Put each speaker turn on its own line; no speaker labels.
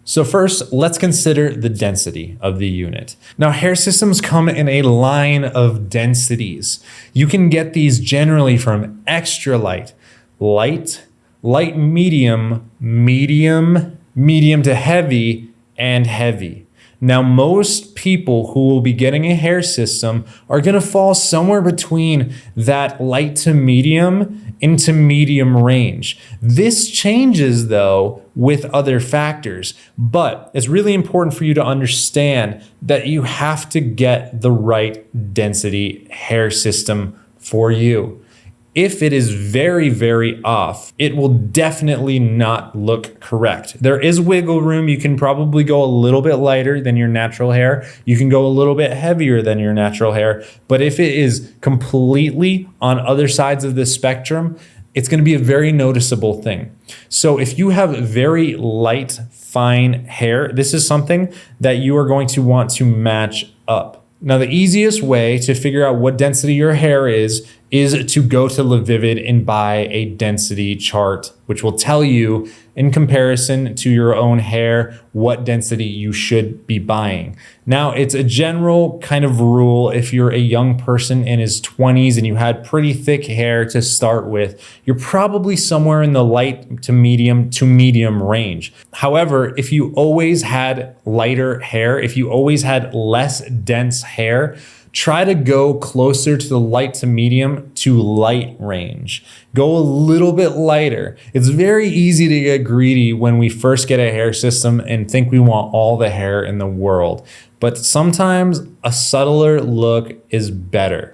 So first, let's consider the density of the unit. Now, hair systems come in a line of densities. You can get these generally from extra light, light, light medium, medium, medium to heavy, and heavy. Now, most people who will be getting a hair system are going to fall somewhere between that light to medium into medium range. This changes though with other factors, but it's really important for you to understand that you have to get the right density hair system for you. If it is very, very off, it will definitely not look correct. There is wiggle room. You can probably go a little bit lighter than your natural hair. You can go a little bit heavier than your natural hair. But if it is completely on other sides of the spectrum, it's going to be a very noticeable thing. So if you have very light, fine hair, this is something that you are going to want to match up. Now, the easiest way to figure out what density your hair is to go to LaVivid and buy a density chart, which will tell you in comparison to your own hair what density you should be buying. Now, it's a general kind of rule. If you're a young person in his 20s and you had pretty thick hair to start with, you're probably somewhere in the light to medium range. However, if you always had lighter hair, if you always had less dense hair, try to go closer to the light to medium to light range. Go a little bit lighter. It's very easy to get greedy when we first get a hair system and think we want all the hair in the world. But sometimes a subtler look is better.